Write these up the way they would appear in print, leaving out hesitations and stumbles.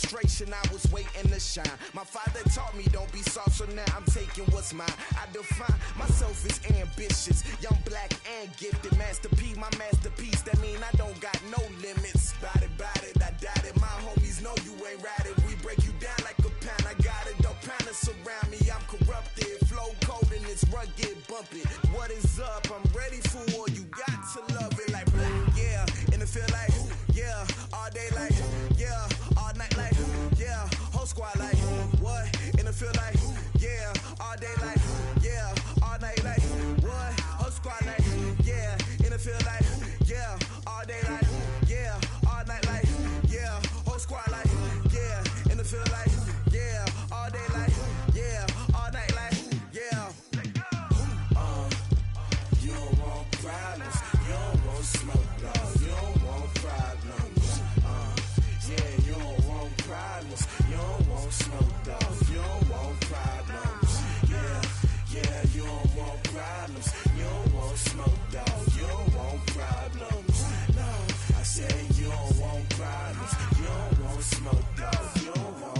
frustration, I was waiting to shine. My father taught me don't be soft, so now I'm taking what's mine. I define myself as ambitious, young, black, and gifted. Master P, my masterpiece, that mean I don't got no limits. Bout it, I doubt it. My homies know you ain't ratted. We break you down like a pound. I got it, don't pound us around me. I'm corrupted, flow cold and it's rugged, bumpy. What is up? I'm ready for war. You got to love it like yeah, and it feel like yeah, all day like yeah, all night like yeah, whole squad like what? And it feel like yeah, all day like yeah, all night like what? Whole squad like yeah, and it feel like yeah, all day like yeah, all night like yeah, whole squad like yeah, and it feel like yeah, all day like yeah, all night like yeah. You don't want problems, you don't want smoke, dog. You don't want problems. Yeah, you don't want problems, you don't want smoke, dog. You don't want problems. Yeah, you don't want problems, you don't want smoke, dog. You don't want problems. No, I said you don't want problems, you don't want smoke, dog. You don't want.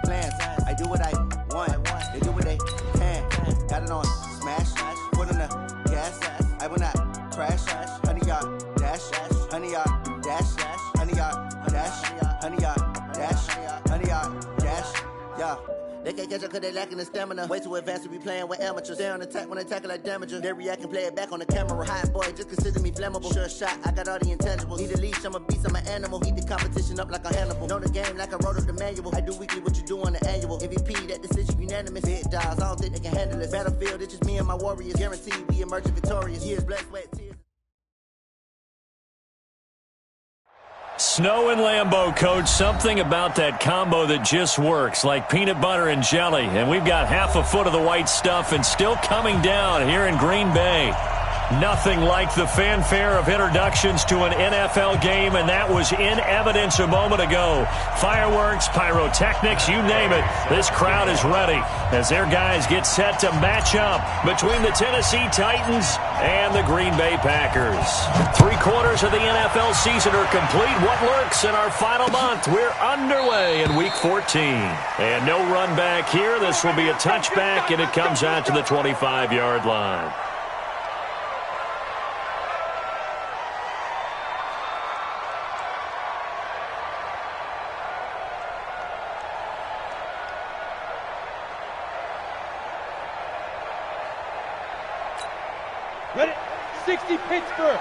Plans. I do what I want. They do what they can. Got it on smash. Put on the gas. I will not crash. 100 yard dash. 100 yard dash. 100 yard dash. 100 yard dash. 100 yard dash. Yeah. They can't catch up cause they lacking the stamina. Way too advanced to be playing with amateurs. Stay on attack when they tackle like damager. They react and play it back on the camera. Hot boy, just consider me flammable. Sure shot, I got all the intangibles. Need a leash, I'm a beast, I'm an animal. Heat the competition up like a Hannibal. Know the game like I wrote up the manual. I do weekly what you do on the annual. MVP, that decision unanimous. Big dogs, I don't think they can handle this. Battlefield, it's just me and my warriors. Guaranteed we emerging victorious. Years, blood, sweat, tears. Snow and Lambeau, Coach, something about that combo that just works, like peanut butter and jelly. And we've got half a foot of the white stuff and still coming down here in Green Bay. Nothing like the fanfare of introductions to an NFL game, and that was in evidence a moment ago. Fireworks, pyrotechnics, you name it. This crowd is ready as their guys get set to match up between the Tennessee Titans and the Green Bay Packers. 3/4 of the NFL season are complete. What lurks in our final month? We're underway in Week 14. And no run back here. This will be a touchback, and it comes out to the 25-yard line. Ready? 60 Pittsburgh.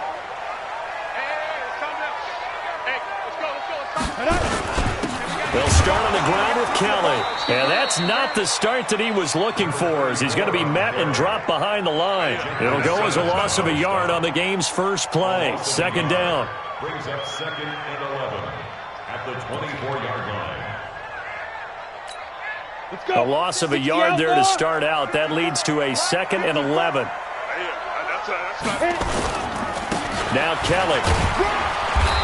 They'll start on the ground with Kelly. And that's not the start that he was looking for, as he's going to be met and dropped behind the line. It'll go as a loss of a yard on the game's first play. Second down. Brings up 2nd and 11 at the 24-yard line. Let's go. A loss of a yard there to start out. That leads to a 2nd and 11. Now Kelly.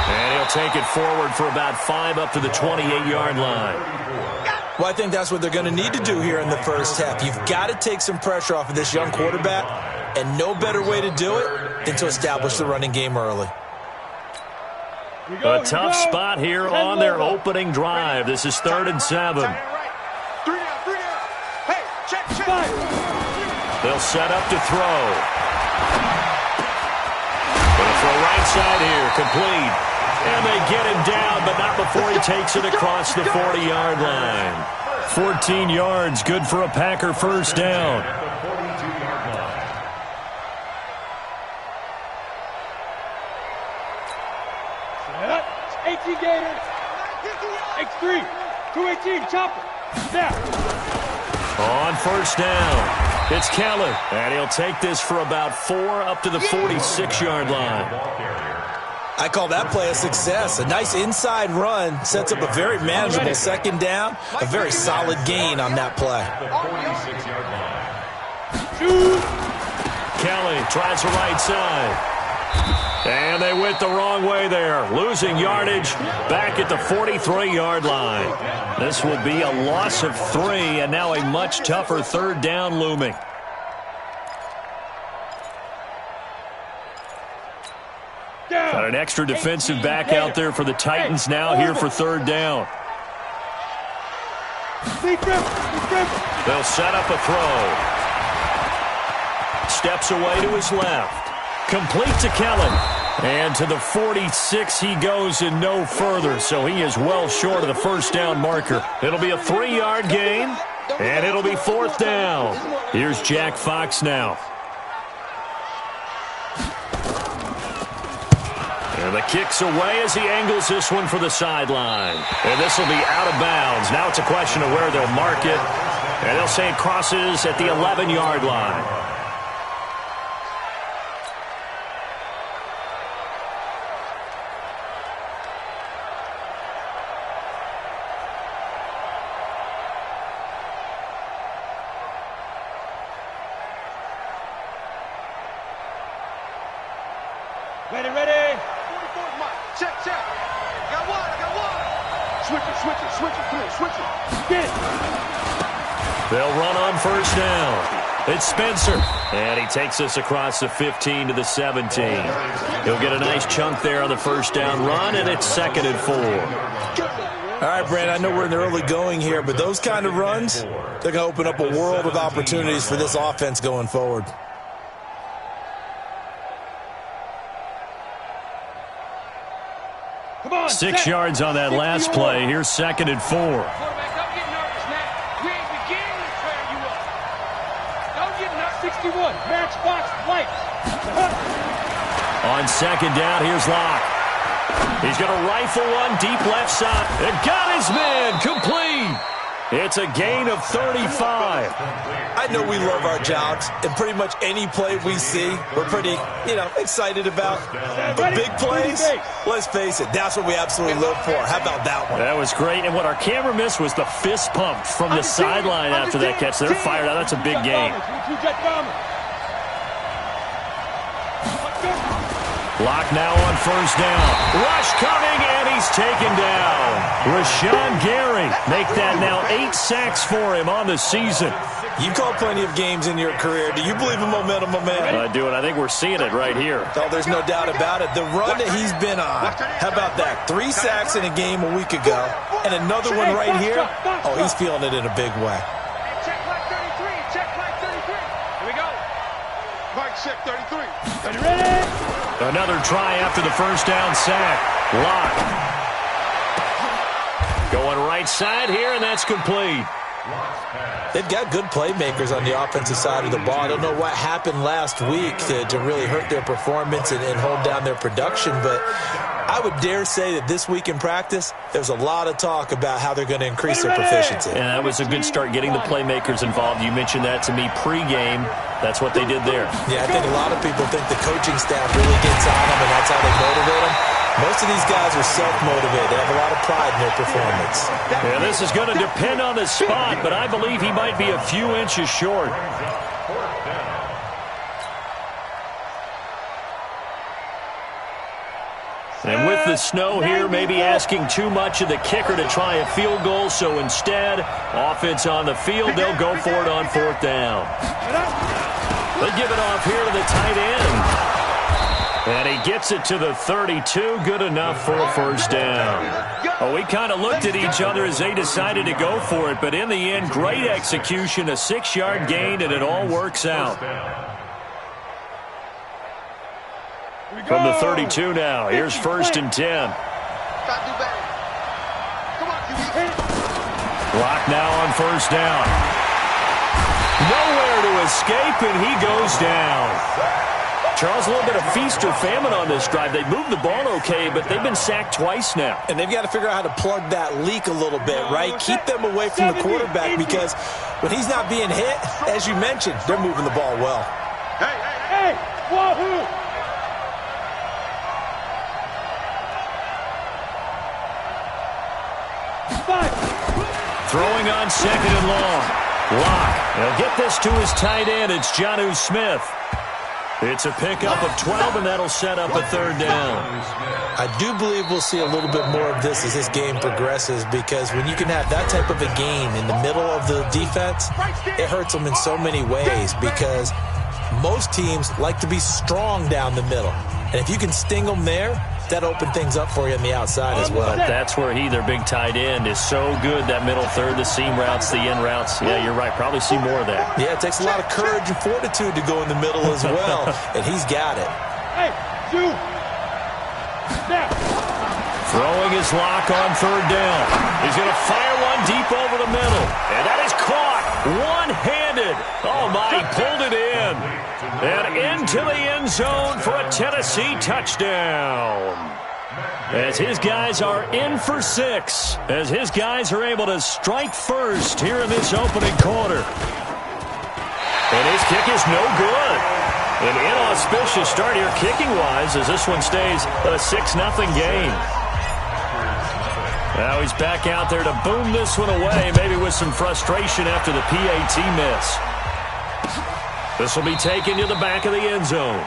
And he'll take it forward for about 5 up to the 28-yard line. Well, I think that's what they're going to need to do here in the first half. You've got to take some pressure off of this young quarterback, and no better way to do it than to establish the running game early. A tough spot here on their opening drive. This is 3rd and 7. They'll set up to throw. Gonna throw right side here, complete. And they get him down, but not before he takes it across the 40-yard line. 14 yards, good for a Packer first down. At the 42-yard line. Set. 18 Gators. X3. 218. Chopper. Snap. On first down, it's Kelly, and he'll take this for about 4 up to the 46-yard line. I call that play a success. A nice inside run sets up a very manageable second down, a very solid gain on that play. The 46-yard line. Kelly tries the right side. And they went the wrong way there, losing yardage back at the 43-yard line. This will be a loss of 3, and now a much tougher third down looming. Got an extra defensive back out there for the Titans now here for third down. They'll set up a throw. Steps away to his left. Complete to Kelly. And to the 46 he goes and no further, so he is well short of the first down marker. It'll be a 3-yard gain, and it'll be fourth down. Here's Jack Fox now. And the kick's away as he angles this one for the sideline. And this will be out of bounds. Now it's a question of where they'll mark it. And they'll say it crosses at the 11-yard line. Ready, ready. Check. Got one. Switch it. Come on, switch it. Get it. They'll run on first down. It's Spencer. And he takes us across the 15 to the 17. He'll get a nice chunk there on the first down run, and it's 2nd and 4. All right, Brand, I know we're in the early going here, but those kind of runs, they're going to open up a world of opportunities for this offense going forward. Come on. 6 yards on that last play. Here's 2nd and 4. Quarterback, don't get nervous, man. We ain't beginning to tear you up. Don't get nervous. 61. Match Fox lights. On second down, here's Locke. He's going to rifle one deep left side. And got his man complete. It's a gain of 35. I know we love our jobs, and pretty much any play we see, we're pretty, excited about. But big plays, let's face it, that's what we absolutely live for. How about that one? That was great, and what our camera missed was the fist pump from the sideline after that catch. They're fired out. That's a big gain. Locke now on first down. Rush coming, and he's taken down. Rashawn Gary make that now 8 sacks for him on the season. You've called plenty of games in your career. Do you believe in momentum, my man? I do, and I think we're seeing it right here. Oh, there's no doubt about it. The run that he's been on, how about that? 3 sacks in a game a week ago, and another one right here. Oh, he's feeling it in a big way. Check flag 33. Check flag 33. Here we go. Mike, check 33. Ready? Another try after the first down sack. Locke. Going right side here, and that's complete. They've got good playmakers on the offensive side of the ball. I don't know what happened last week to really hurt their performance and hold down their production, but I would dare say that this week in practice, there's a lot of talk about how they're going to increase their proficiency. And that was a good start getting the playmakers involved. You mentioned that to me pregame. That's what they did there. Yeah, I think a lot of people think the coaching staff really gets on them, and that's how they motivate them. Most of these guys are self-motivated. They have a lot of pride in their performance. Yeah, this is going to depend on the spot, but I believe he might be a few inches short. And with the snow here, maybe asking too much of the kicker to try a field goal, so instead, offense on the field, they'll go for it on fourth down. They give it off here to the tight end. And he gets it to the 32, good enough for a first down. Well, we kind of looked at each other as they decided to go for it, but in the end, great execution, a 6-yard gain, and it all works out. From the 32 now, here's 1st and 10. Lock now on first down. Nowhere to escape, and he goes down. Charles, a little bit of feast or famine on this drive. They moved the ball okay, but they've been sacked twice now. And they've got to figure out how to plug that leak a little bit, right? Keep them away from the quarterback, because when he's not being hit, as you mentioned, they're moving the ball well. Hey, wahoo! Throwing on second and long. Lock. He'll get this to his tight end. It's Jonnu Smith. It's a pickup of 12, and that'll set up a third down. I do believe we'll see a little bit more of this as this game progresses, because when you can have that type of a game in the middle of the defense, it hurts them in so many ways, because most teams like to be strong down the middle. And if you can sting them there, that opened things up for you on the outside as well. That's where their big tight end, is so good, that middle third, the seam routes, the in routes. Yeah, you're right. Probably see more of that. Yeah, it takes a lot of courage and fortitude to go in the middle as well, and he's got it. Hey, you. Now. Throwing his Lock on third down. He's going to fire one deep over the middle, and that is caught one-handed. Oh, my, he pulled it in. And into the end zone for a Tennessee touchdown. As his guys are in for 6. As his guys are able to strike first here in this opening quarter. And his kick is no good. An inauspicious start here kicking-wise, as this one stays a 6-0 game. Now he's back out there to boom this one away, maybe with some frustration after the PAT miss. This will be taken to the back of the end zone.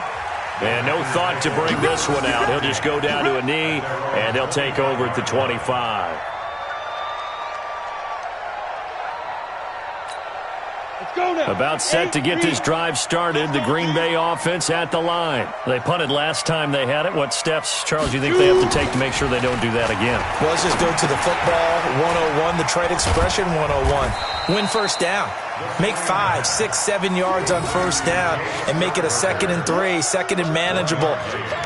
And no thought to bring this one out. He'll just go down to a knee, and they'll take over at the 25. About set to get this drive started. The Green Bay offense at the line. They punted last time they had it. What steps, Charles, do you think they have to take to make sure they don't do that again? Well, let's just go to the football 101, the trade expression 101. Win first down. Make 5, 6, 7 yards on first down and make it a 2nd and 3, 2nd and manageable.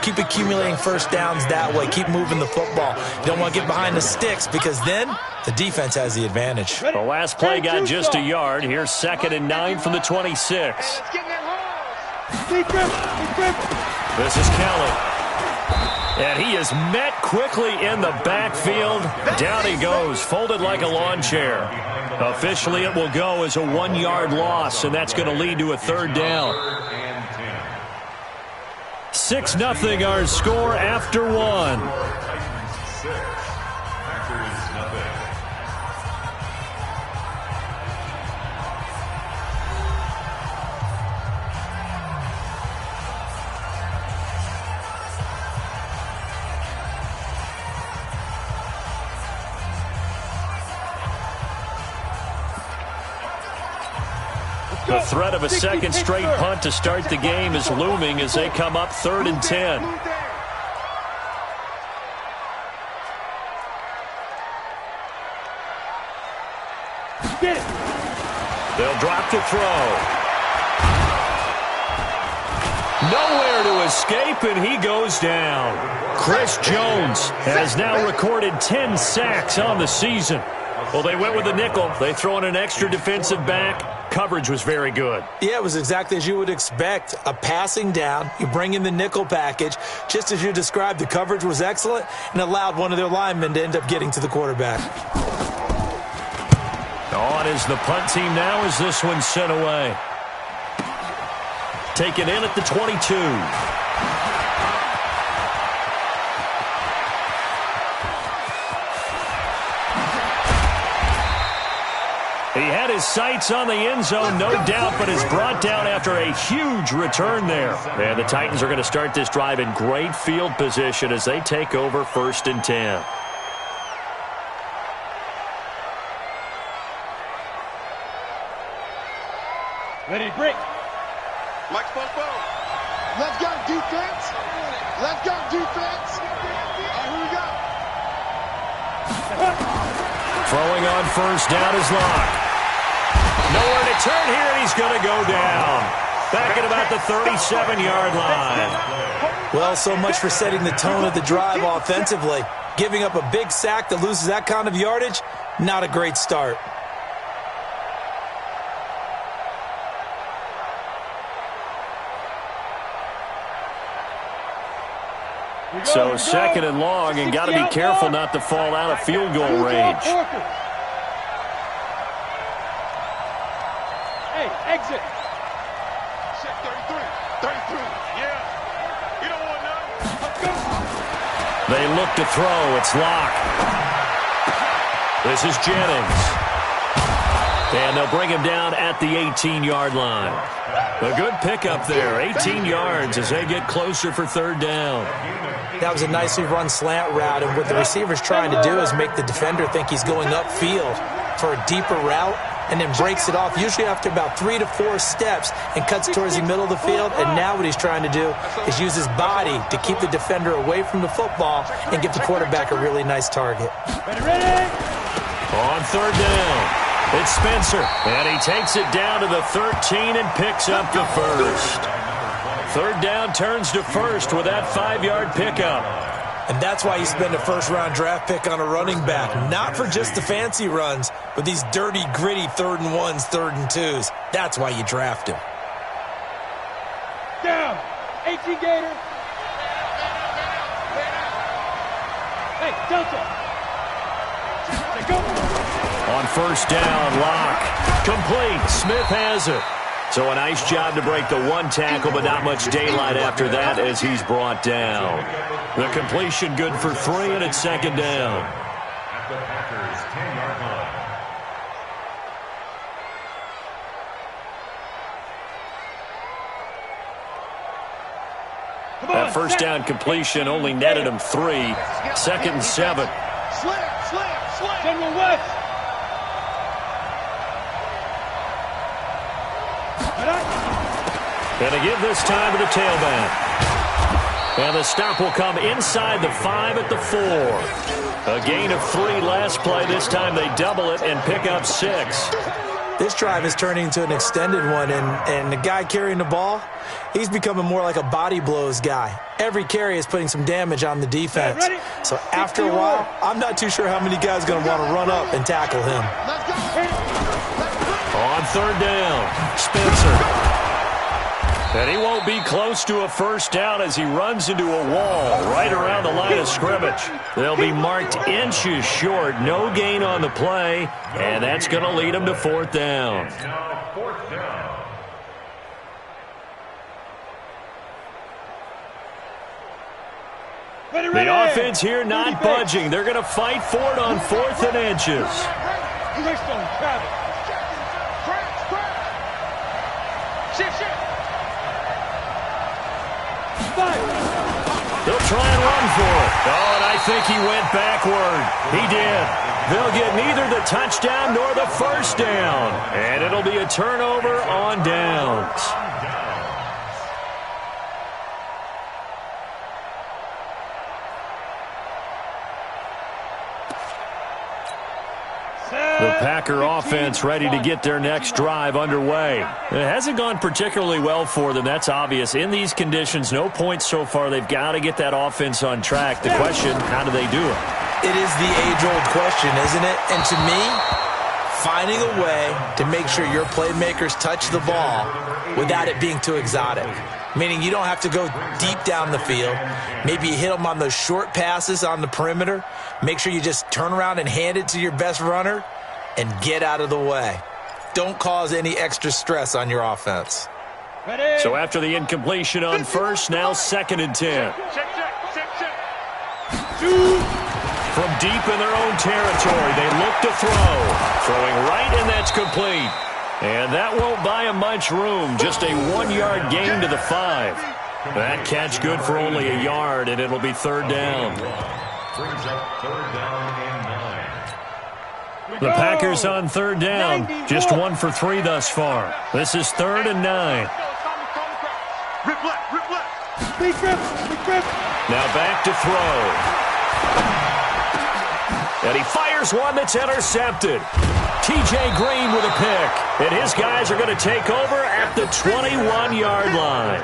Keep accumulating first downs that way. Keep moving the football. You don't want to get behind the sticks, because then the defense has the advantage. The last play got just a yard. Here's 2nd and 9 from the 26. This is Kelly. And he is met quickly in the backfield. Down he goes, folded like a lawn chair. Officially, it will go as a 1-yard loss, and that's going to lead to a third down. 6-0 our score after 1. The threat of a second straight punt to start the game is looming as they come up 3rd and 10. They'll drop to throw. Nowhere to escape, and he goes down. Chris Jones has now recorded 10 sacks on the season. Well, they went with the nickel. They throw in an extra defensive back. Coverage was very good. Yeah, it was exactly as you would expect. A passing down. You bring in the nickel package. Just as you described, the coverage was excellent and allowed one of their linemen to end up getting to the quarterback. On is the punt team now as this one's sent away. Taken in at the 22. He had his sights on the end zone, no doubt, but is brought down after a huge return there. And the Titans are going to start this drive in great field position as they take over 1st and 10. Ready to break. Mike Popo. Let's go, defense. Let's go, defense. All right, here we go. Throwing on first down is Lock. Nowhere to turn here, and he's going to go down. Back at about the 37-yard line. Well, so much for setting the tone of the drive offensively. Giving up a big sack that loses that kind of yardage, Not a great start. So second and long, and got to be careful not to fall out of field goal range. Hey, exit. 33. Yeah. You don't want none. Let's go. They look to throw. It's Locke. This is Jennings. And they'll bring him down at the 18-yard line. A good pickup there. 18 yards as they get closer for third down. That was a nicely run slant route, and what the receiver's trying to do is make the defender think he's going upfield for a deeper route, and then breaks it off, usually after about 3 to 4 steps, and cuts towards the middle of the field. And now what he's trying to do is use his body to keep the defender away from the football and give the quarterback a really nice target. Ready? On third down, it's Spencer, and he takes it down to the 13 and picks up the first. Third down turns to first with that 5-yard pickup. And that's why you spend a first-round draft pick on a running back. Not for just the fancy runs, but these dirty, gritty 3rd and 1s, 3rd and 2s. That's why you draft him. Down. 18 Gator. Hey, Delta. Go. On first down, Locke. Complete. Smith has it. So a nice job to break the one tackle, but not much daylight after that as he's brought down. The completion good for 3, and it's second down. At the Packers' 10-yard line. That first down completion only netted him 3. Second and 7. Slam. General West. And to give this time to the tailback. And the stop will come inside the 5 at the 4. A gain of 3 last play. This time they double it and pick up 6. This drive is turning into an extended one, and the guy carrying the ball, he's becoming more like a body blows guy. Every carry is putting some damage on the defense. So after a while, I'm not too sure how many guys are going to want to run up and tackle him. On third down, Spencer. And he won't be close to a first down as he runs into a wall right around the line of scrimmage. They'll be marked inches short. No gain on the play, and that's going to lead them to fourth down. Now fourth down. The offense here not budging. They're going to fight for it on 4th and inches. They'll try and run for it. Oh, and I think he went backward. He did. They'll get neither the touchdown nor the first down. And it'll be a turnover on downs. The Packer offense ready to get their next drive underway. It hasn't gone particularly well for them, that's obvious. In these conditions, no points so far. They've got to get that offense on track. The question, how do they do it? It is the age-old question, isn't it? And to me, finding a way to make sure your playmakers touch the ball without it being too exotic. Meaning you don't have to go deep down the field. Maybe you hit them on those short passes on the perimeter. Make sure you just turn around and hand it to your best runner and get out of the way. Don't cause any extra stress on your offense. So after the incompletion on first, now 2nd and 10. From deep in their own territory, they look to throw. Throwing right, and that's complete. And that won't buy him much room. Just a 1-yard gain to the 5. That catch good for only a yard, and it'll be third down. Brings up third down and 9. The Packers on third down. Just 1 for 3 thus far. This is 3rd and 9. Rip left. Now back to throw. And he fires one that's intercepted. T.J. Green with a pick. And his guys are going to take over at the 21-yard line.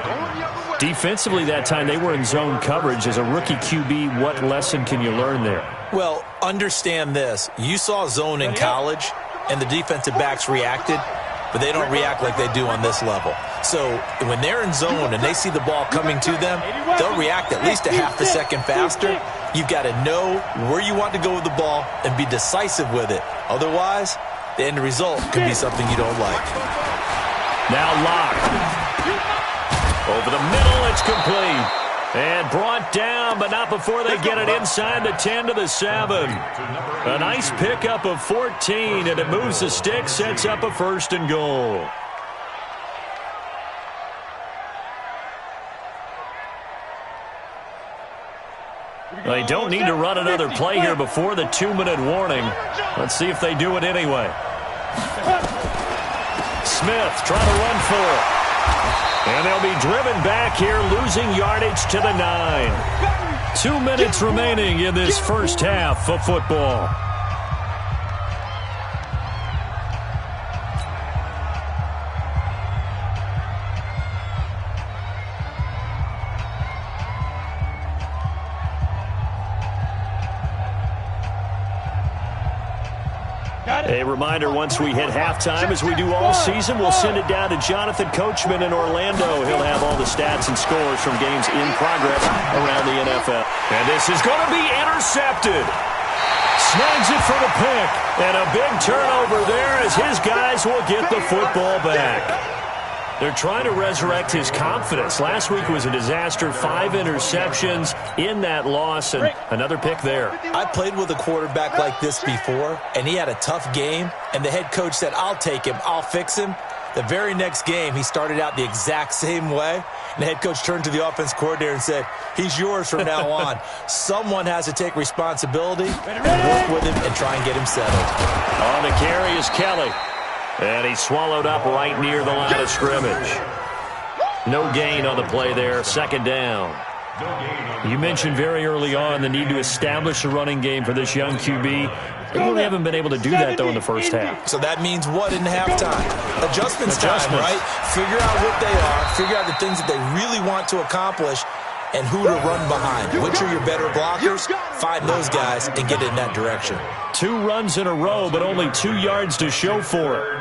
Defensively that time, they were in zone coverage. As a rookie QB, what lesson can you learn there? Well, understand this. You saw zone in college, and the defensive backs reacted, but they don't react like they do on this level. So when they're in zone and they see the ball coming to them, they'll react at least a half a second faster. You've got to know where you want to go with the ball and be decisive with it. Otherwise, the end result can be something you don't like. Now Locke. Over the middle, it's complete. And brought down, but not before they get it inside the 10 to the 7. A nice pickup of 14, and it moves the stick, sets up a 1st and goal. They don't need to run another play here before the 2-minute warning. Let's see if they do it anyway. Smith trying to run for it. And they'll be driven back here, losing yardage to the 9. 2 minutes remaining in this first half of football. A reminder, once we hit halftime, as we do all season, we'll send it down to Jonathan Coachman in Orlando. He'll have all the stats and scores from games in progress around the NFL. And this is going to be intercepted. Snags it for the pick. And a big turnover there as his guys will get the football back. They're trying to resurrect his confidence. Last week was a disaster. 5 interceptions in that loss, and another pick there. I played with a quarterback like this before, and he had a tough game, and the head coach said, I'll take him, I'll fix him. The very next game, he started out the exact same way, and the head coach turned to the offense coordinator and said, he's yours from now on. Someone has to take responsibility and work with him and try and get him settled. On the carry is Kelly. And he's swallowed up right near the line of scrimmage. No gain on the play there. 2nd down. You mentioned very early on the need to establish a running game for this young QB. They really haven't been able to do that, though, in the first half. So that means what in halftime? Adjustments time, right? Figure out what they are. Figure out the things that they really want to accomplish and who to run behind. Which are your better blockers? Find those guys and get in that direction. 2 runs in a row, but only 2 yards to show for it.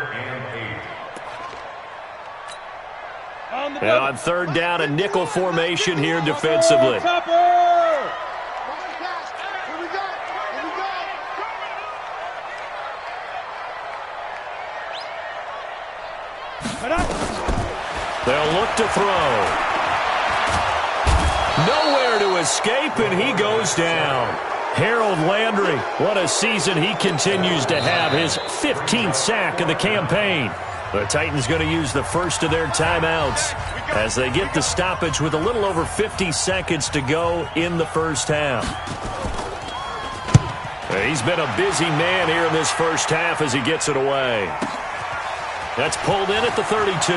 And on 3rd down, a nickel formation here defensively. They'll look to throw. Nowhere to escape, and he goes down. Harold Landry, what a season he continues to have. His 15th sack of the campaign. The Titans going to use the first of their timeouts as they get the stoppage with a little over 50 seconds to go in the first half. He's been a busy man here in this first half as he gets it away. That's pulled in at the 32.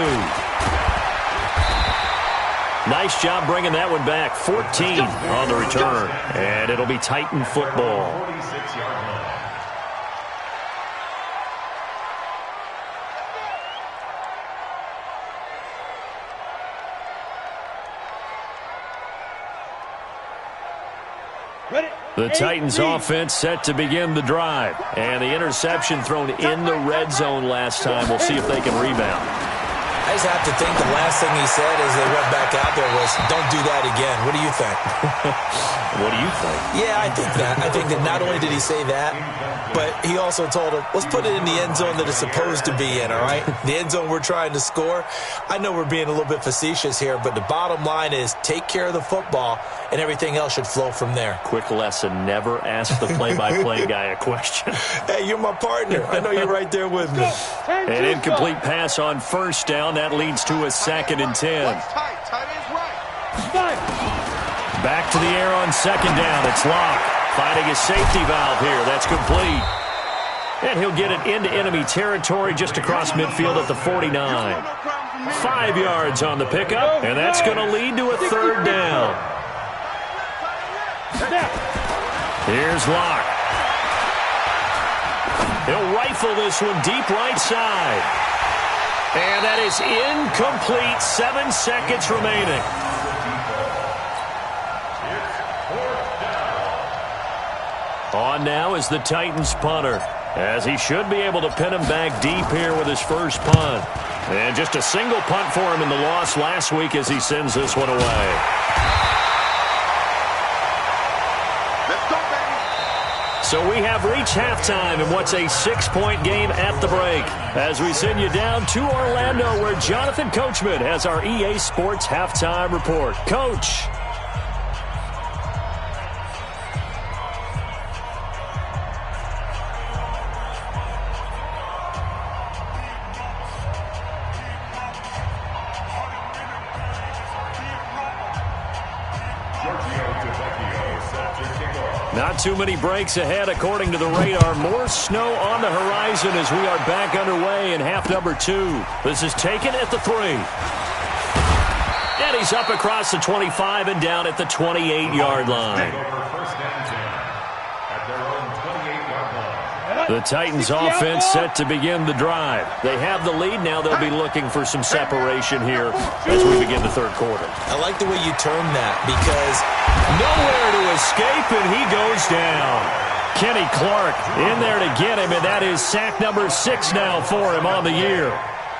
Nice job bringing that one back. 14 on the return. And it'll be Titan football. The Titans offense set to begin the drive. And the interception thrown in the red zone last time. We'll see if they can rebound. I just have to think the last thing he said as they went back out there was, don't do that again. What do you think? What do you think? Yeah, I think that. I think that not only did he say that, but he also told him, let's put it in the end zone that it's supposed to be in, all right? The end zone we're trying to score. I know we're being a little bit facetious here, but the bottom line is take care of the football, and everything else should flow from there. Quick lesson, never ask the play-by-play guy a question. Hey, you're my partner. I know you're right there with me. An incomplete pass on 1st down. That leads to a 2nd and 10. Back to the air on 2nd down. It's Locke finding a safety valve here. That's complete. And he'll get it into enemy territory just across midfield at the 49. 5 yards on the pickup, and that's going to lead to a 3rd down. Here's Locke. He'll rifle this one deep right side. And that is incomplete. 7 seconds remaining. On now is the Titans punter, as he should be able to pin him back deep here with his first punt. And just a single punt for him in the loss last week as he sends this one away. Let's go, baby. So we have reached halftime in what's a 6-point game at the break, as we send you down to Orlando, where Jonathan Coachman has our EA Sports halftime report. Coach. Not too many breaks ahead according to the radar. More snow on the horizon as we are back underway in half number 2. This is taken at the 3. And he's up across the 25 and down at the 28-yard line. The Titans offense set to begin the drive. They have the lead. Now they'll be looking for some separation here as we begin the third quarter. I like the way you termed that, because nowhere to escape, and he goes down. Kenny Clark in there to get him, and that is sack number 6 now for him on the year.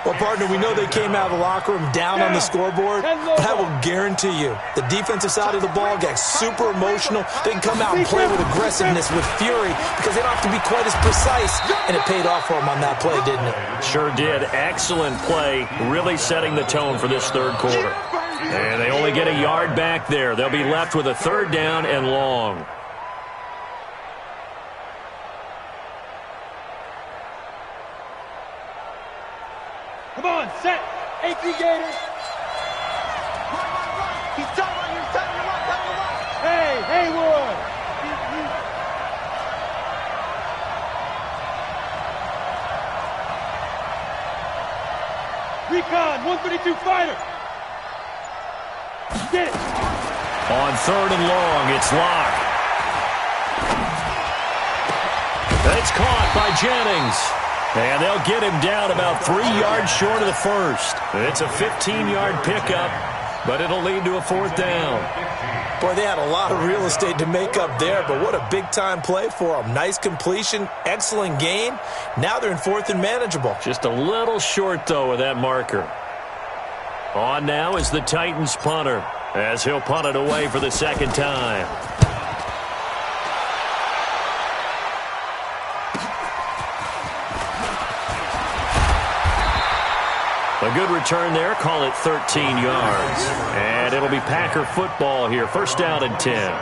Well, partner, we know they came out of the locker room down on the scoreboard, but I will guarantee you the defensive side of the ball got super emotional. They can come out and play with aggressiveness, with fury, because they don't have to be quite as precise, and it paid off for them on that play, didn't it? Sure did. Excellent play, really setting the tone for this third quarter. And they only get a yard back there. They'll be left with a 3rd down and long. Come on, set. 18 Gators. He's done right here. He's done right. Hey, Haywood. Recon, 132 fighter. Get it. On 3rd and long, it's Locke. It's caught by Jennings. And they'll get him down about 3 yards short of the first. It's a 15-yard pickup, but it'll lead to a 4th down. Boy, they had a lot of real estate to make up there, but what a big-time play for them. Nice completion, excellent gain. Now they're in 4th and manageable. Just a little short, though, with that marker. On now is the Titans punter, as he'll punt it away for the 2nd time. A good return there. Call it 13 yards. And it'll be Packer football here. 1st down and 10.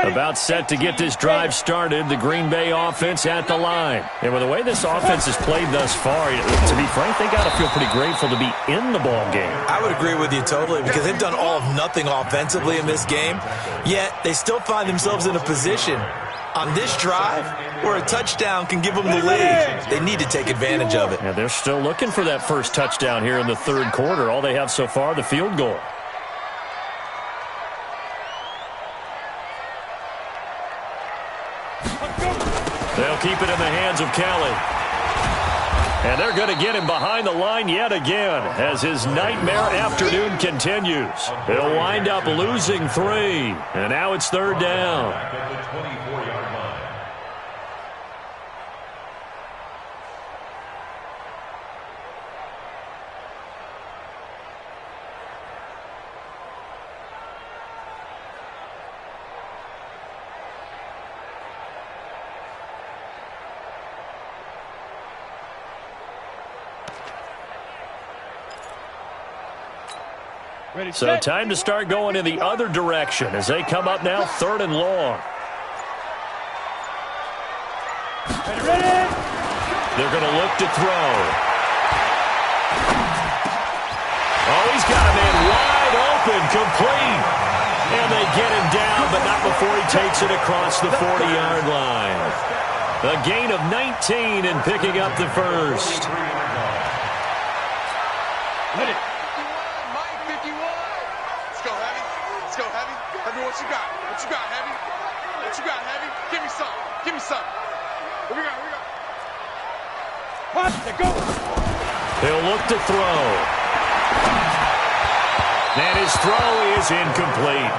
About set to get this drive started, the Green Bay offense at the line. And with the way this offense has played thus far, to be frank, they got to feel pretty grateful to be in the ball game. I would agree with you totally, because they've done all of nothing offensively in this game, yet they still find themselves in a position on this drive where a touchdown can give them the lead. They need to take advantage of it. And they're still looking for that first touchdown here in the third quarter. All they have so far, the field goal. They'll keep it in the hands of Kelly. And they're going to get him behind the line yet again as his nightmare afternoon continues. He'll wind up losing 3. And now it's 3rd down. At the 24-yard line. So time to start going in the other direction as they come up now 3rd and long. They're going to look to throw. Oh, he's got a man wide open, complete. And they get him down, but not before he takes it across the 40-yard line. A gain of 19 and picking up the first. Let it. What you got? What you got, Heavy? What you got, Heavy? Give me some. Give me some. Here we go. Here we go. He'll look to throw. And his throw is incomplete.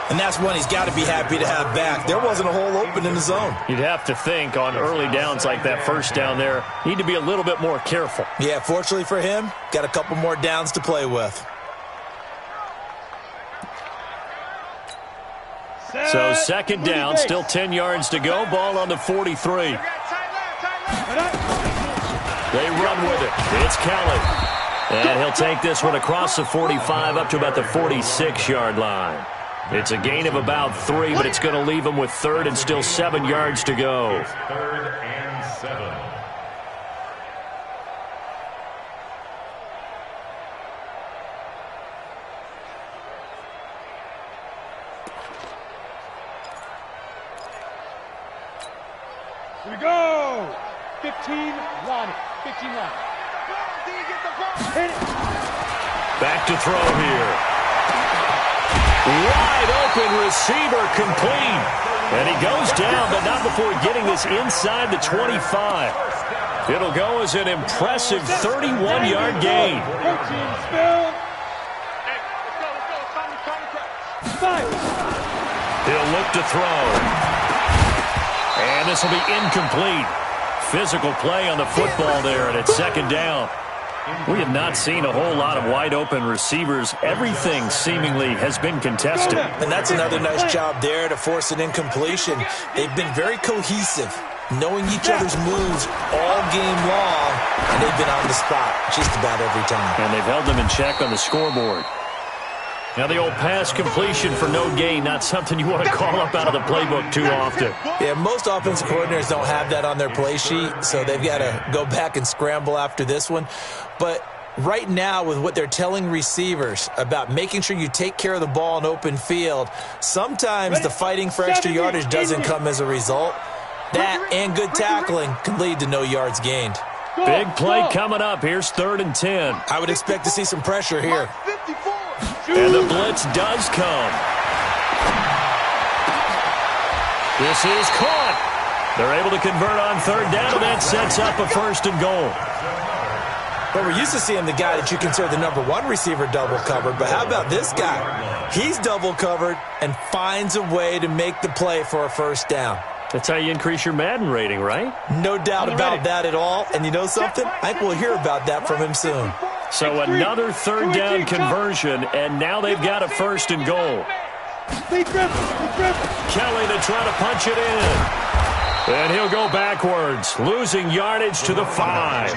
And that's one he's got to be happy to have back. There wasn't a hole open in the zone. You'd have to think on early downs like that first down there, need to be a little bit more careful. Yeah, fortunately for him, got a couple more downs to play with. So second down, still 10 yards to go. Ball on the 43. They run with it. It's Kelly. And he'll take this one across the 45 up to about the 46-yard line. It's a gain of about 3, but it's going to leave him with third and still 7 yards to go. Third and 7. Here we go. 15 line. 15 line. Hit it. Back to throw here. Wide open receiver complete. And he goes down, but not before getting this inside the 25. It'll go as an impressive 31-yard gain. He'll look to throw. And this will be incomplete. Physical play on the football there, and it's second down. We have not seen a whole lot of wide-open receivers. Everything seemingly has been contested. And that's another nice job there to force an incompletion. They've been very cohesive, knowing each other's moves all game long, and they've been on the spot just about every time. And they've held them in check on the scoreboard. Now the old pass completion for no gain, not something you want to call up out of the playbook too often. Yeah, most offensive coordinators don't have that on their play sheet, so they've got to go back and scramble after this one. But right now, with what they're telling receivers about making sure you take care of the ball in open field, sometimes the fighting for extra yardage doesn't come as a result. That and good tackling can lead to no yards gained. Big play coming up. Here's 3rd and 10. I would expect to see some pressure here. And the blitz does come. This is caught. They're able to convert on 3rd down, and that sets up a 1st and goal. But we're used to seeing the guy that you consider the number 1 receiver double covered. But how about this guy? He's double covered and finds a way to make the play for a 1st down. That's how you increase your Madden rating, right? No doubt about that at all. And you know something? I think we'll hear about that from him soon. So another 3rd down conversion, and now they've got a 1st and goal. Kelly to try to punch it in. And he'll go backwards, losing yardage to the 5.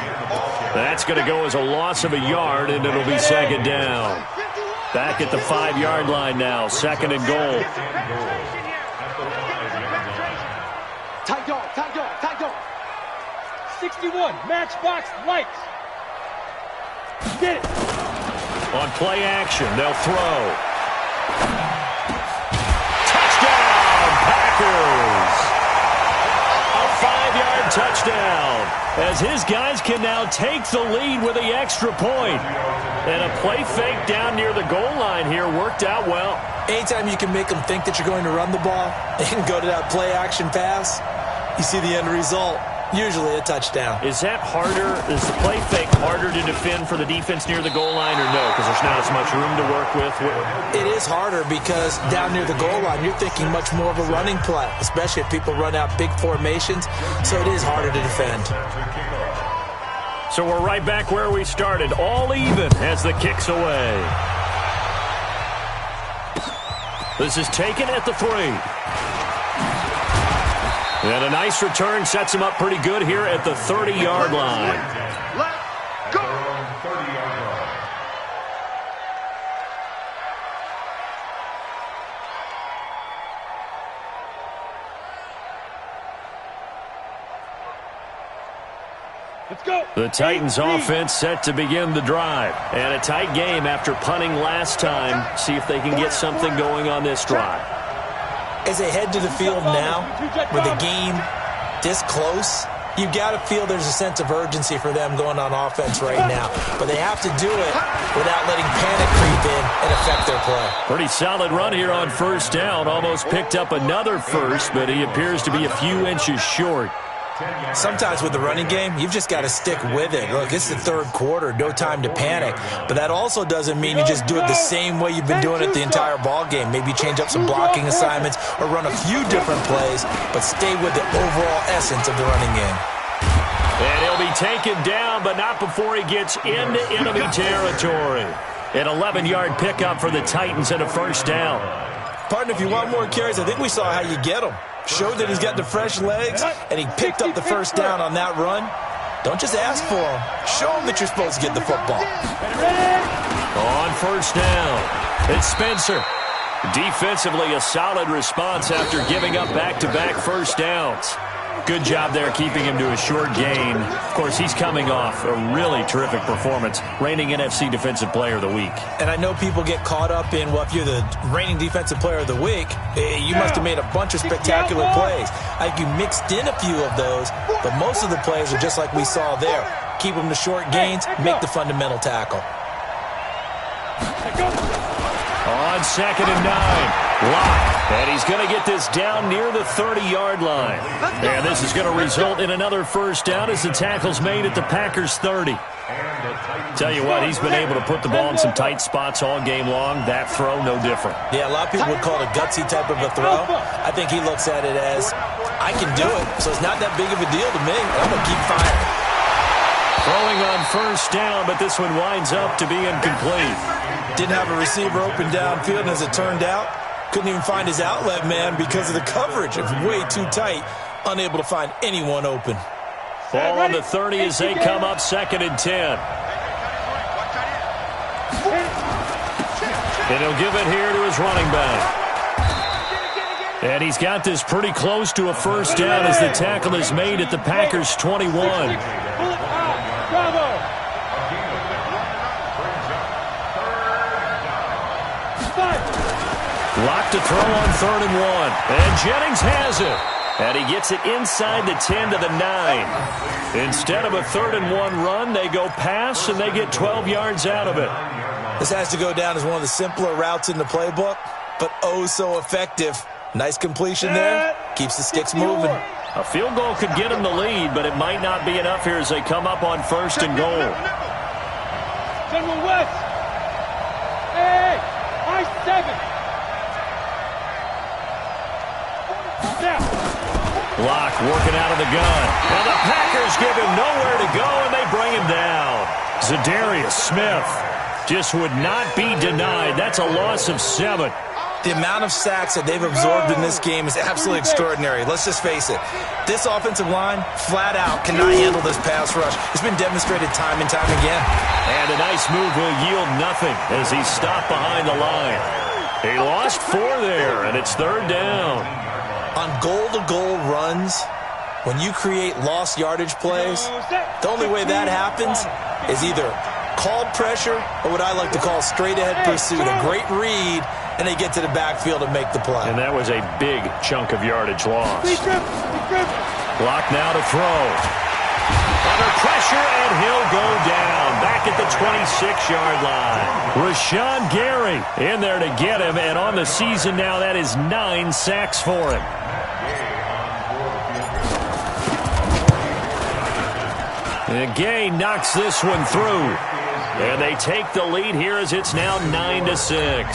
That's going to go as a loss of a yard, and it'll be 2nd down. Back at the 5-yard line now, 2nd and goal. Tight dog, tight dog, tight dog. 61, matchbox lights. Get it. On play action, they'll throw. Touchdown, Packers! A 5-yard touchdown, as his guys can now take the lead with the extra point. And a play fake down near the goal line here worked out well. Anytime you can make them think that you're going to run the ball and go to that play action pass, you see the end result. Usually a touchdown. Is that harder? Is the play fake harder to defend for the defense near the goal line or no? Because there's not as much room to work with? It is harder because down near the goal line, you're thinking much more of a running play, especially if people run out big formations. So it is harder to defend. So we're right back where we started. All even as the kick's away. This is taken at the 3. And a nice return sets him up pretty good here at the 30-yard line. Let's go. 30-yard line. Let's go. The Titans offense set to begin the drive. And a tight game after punting last time. See if they can get something going on this drive. As they head to the field now, with the game this close, you've got to feel there's a sense of urgency for them going on offense right now. But they have to do it without letting panic creep in and affect their play. Pretty solid run here on 1st down. Almost picked up another 1st, but he appears to be a few inches short. Sometimes with the running game, you've just got to stick with it. Look, it's the third quarter, no time to panic. But that also doesn't mean you just do it the same way you've been doing it the entire ball game. Maybe change up some blocking assignments or run a few different plays, but stay with the overall essence of the running game. And he'll be taken down, but not before he gets into enemy territory. An 11-yard pickup for the Titans and a first down. Partner, if you want more carries, I think we saw how you get them. Showed that he's got the fresh legs, and he picked up the first down on that run. Don't just ask for him. Show him that you're supposed to get the football. On first down, it's Spencer. Defensively, a solid response after giving up back-to-back first downs. Good job there keeping him to a short gain. Of course, he's coming off a really terrific performance, reigning NFC Defensive Player of the Week. And I know people get caught up in, well, if you're the reigning Defensive Player of the Week, you must have made a bunch of spectacular plays. I think you mixed in a few of those, but most of the plays are just like we saw there. Keep them to short gains, make the fundamental tackle. On 2nd and 9, Locke. And he's going to get this down near the 30-yard line. And this is going to result in another first down as the tackle's made at the Packers' 30. Tell you what, he's been able to put the ball in some tight spots all game long. That throw, no different. Yeah, a lot of people would call it a gutsy type of a throw. I think he looks at it as, I can do it, so it's not that big of a deal to me. I'm going to keep firing. Throwing on first down, but this one winds up to be incomplete. Didn't have a receiver open downfield, and as it turned out, couldn't even find his outlet man because of the coverage. It was way too tight, unable to find anyone open. Ball on the 30 as they come up 2nd and 10. And he'll give it here to his running back. And he's got this pretty close to a first down as the tackle is made at the Packers' 21. Locked to throw on 3rd and 1. And Jennings has it. And he gets it inside the 10 to the 9. Instead of a 3rd and 1 run, they go pass, and they get 12 yards out of it. This has to go down as one of the simpler routes in the playbook, but oh so effective. Nice completion there. Keeps the sticks moving. A field goal could get them the lead, but it might not be enough here as they come up on 1st and goal. General West. Hey, I-7. Locke working out of the gun. And the Packers give him nowhere to go, and they bring him down. Zadarius Smith just would not be denied. That's a loss of 7. The amount of sacks that they've absorbed in this game is absolutely extraordinary. Let's just face it. This offensive line, flat out, cannot handle this pass rush. It's been demonstrated time and time again. And a nice move will yield nothing as he's stopped behind the line. He lost 4 there, and it's 3rd down. On goal-to-goal runs, when you create lost yardage plays, the only way that happens is either called pressure or what I like to call straight-ahead pursuit, a great read, and they get to the backfield and make the play. And that was a big chunk of yardage lost. Block now to throw. Under pressure, and he'll go down. Back at the 26-yard line. Rashawn Gary in there to get him, and on the season now, that is 9 sacks for him. And Gay knocks this one through. And they take the lead here as it's now 9-6.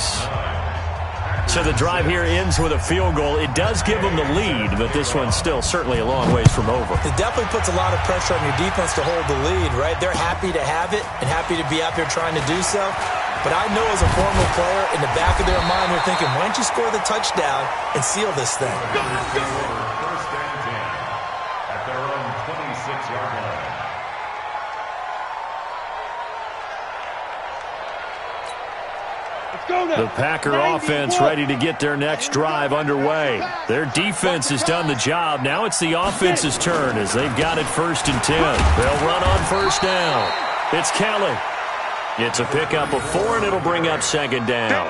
So the drive here ends with a field goal. It does give them the lead, but this one's still certainly a long ways from over. It definitely puts a lot of pressure on your defense to hold the lead, right? They're happy to have it and happy to be out there trying to do so. But I know as a former player, in the back of their mind, they're thinking, why don't you score the touchdown and seal this thing? First and 10 at their own 26-yard line. The Packer offense ready to get their next drive underway. Their defense has done the job. Now it's the offense's turn as they've got it 1st and 10. They'll run on 1st down. It's Kelly. It's a pickup of 4, and it'll bring up 2nd down.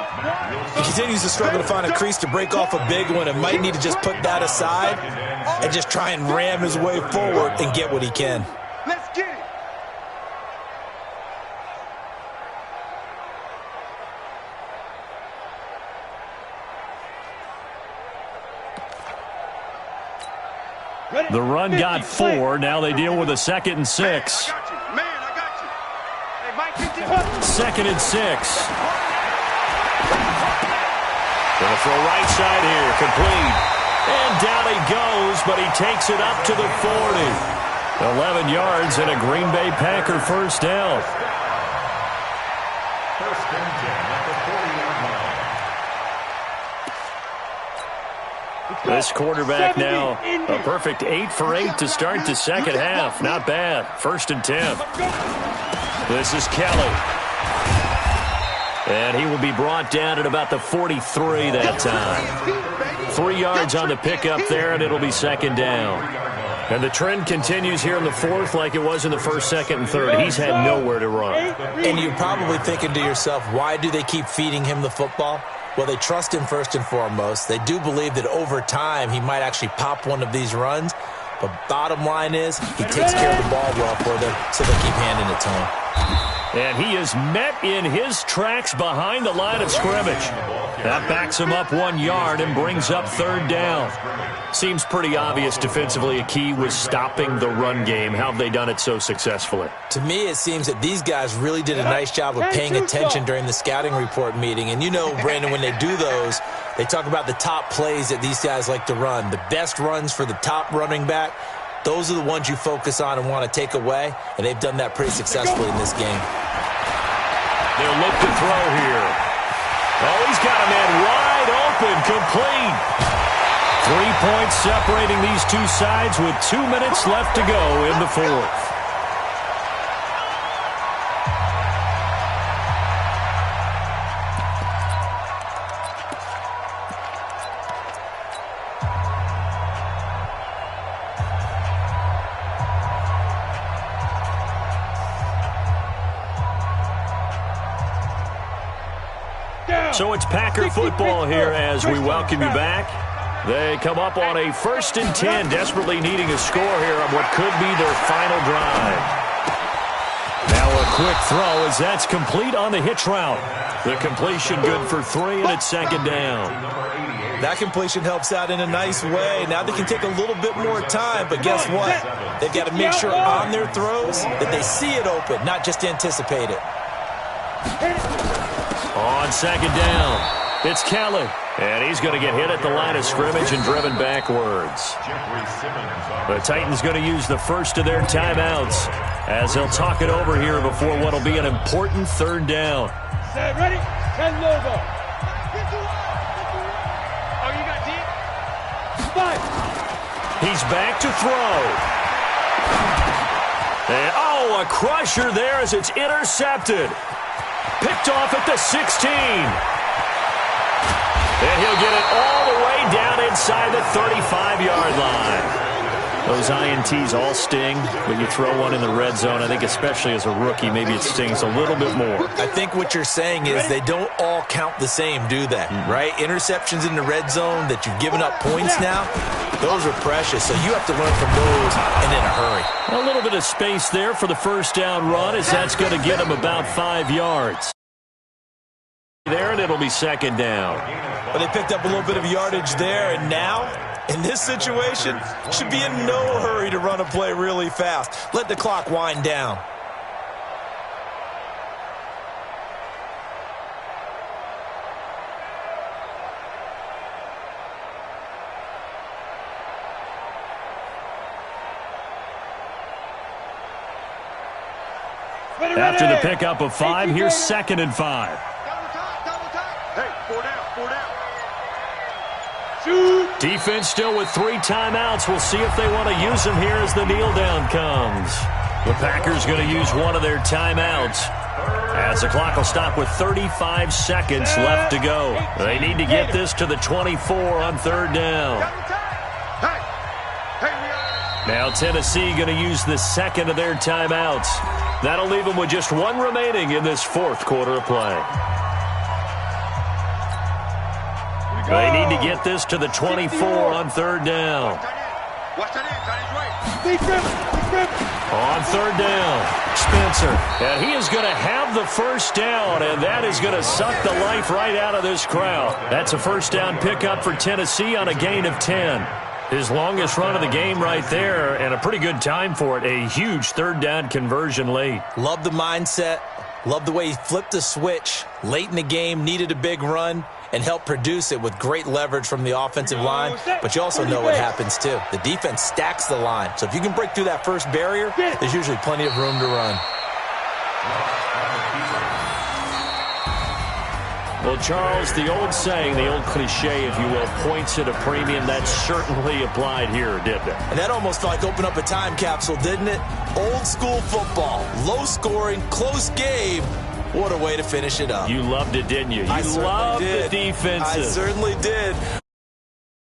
He continues to struggle to find a crease to break off a big one and might need to just put that aside and just try and ram his way forward and get what he can. Let's get it. The run got 4. Now they deal with a 2nd and 6. Second and 6. Gonna throw right side here, complete. And down he goes, but he takes it up to the 40. 11 yards and a Green Bay Packer first down. First and 10 at the 40-yard line. This quarterback now a perfect 8 for 8 to start the second half. Not bad. First and 10. This is Kelly. And he will be brought down at about the 43 that time. 3 yards on the pickup there, and it'll be second down. And the trend continues here in the fourth like it was in the first, second, and third. He's had nowhere to run. And you're probably thinking to yourself, why do they keep feeding him the football? Well, they trust him first and foremost. They do believe that over time he might actually pop one of these runs. But bottom line is he takes care of the ball well for them, so they keep handing it to him. And he is met in his tracks behind the line of scrimmage. That backs him up 1 yard and brings up third down. Seems pretty obvious defensively a key was stopping the run game. How have they done it so successfully? To me, it seems that these guys really did a nice job of paying attention during the scouting report meeting. And you know, Brandon, when they do those, they talk about the top plays that these guys like to run. The best runs for the top running back, those are the ones you focus on and want to take away. And they've done that pretty successfully in this game. They'll look to throw here. Oh, he's got a man wide open, complete. 3 points separating these two sides with 2 minutes left to go in the fourth. So it's Packer football here as we welcome you back. They come up on a 1st and 10, desperately needing a score here on what could be their final drive. Now a quick throw as that's complete on the hitch route. The completion good for 3, and it's second down. That completion helps out in a nice way. Now they can take a little bit more time, but guess what? They've got to make sure on their throws that they see it open, not just anticipate it. On second down, it's Kelly. And he's going to get hit at the line of scrimmage and driven backwards. The Titans going to use the first of their timeouts as they'll talk it over here before what will be an important third down. Set, ready? 10 logo. Oh, you got deep? 5. He's back to throw. And, a crusher there as it's intercepted. Picked off at the 16. And he'll get it all the way down inside the 35-yard line. Those INTs all sting, but you throw one in the red zone. I think especially as a rookie, maybe it stings a little bit more. I think what you're saying is they don't all count the same, do they? Right? Interceptions in the red zone that you've given up points now, those are precious. So you have to learn from those and in a hurry. A little bit of space there for the first down run as that's going to get him about 5 yards. There, and it'll be second down. But they picked up a little bit of yardage there, and now, in this situation, should be in no hurry to run a play really fast. Let the clock wind down. After the pickup of 5, here's 2nd and 5. Hey, 4 down. Defense still with 3 timeouts. We'll see if they want to use them here as the kneel down comes. The Packers going to use one of their timeouts as the clock will stop with 35 seconds left to go. They need to get this to the 24 on third down. Now Tennessee going to use the second of their timeouts. That'll leave them with just 1 remaining in this fourth quarter of play. They need to get this to the 24 on third down. On third down, Spencer. And he is going to have the first down, and that is going to suck the life right out of this crowd. That's a first down pickup for Tennessee on a gain of 10. His longest run of the game right there, and a pretty good time for it. A huge third down conversion late. Love the mindset. Love the way he flipped the switch late in the game, needed a big run, and helped produce it with great leverage from the offensive line. But you also know what happens, too. The defense stacks the line. So if you can break through that first barrier, there's usually plenty of room to run. Well, Charles, the old saying, the old cliche, if you will, points at a premium. That certainly applied here, didn't it? And that almost felt like opened up a time capsule, didn't it? Old school football, low scoring, close game. What a way to finish it up. You loved it, didn't you? You loved the defenses. I certainly did.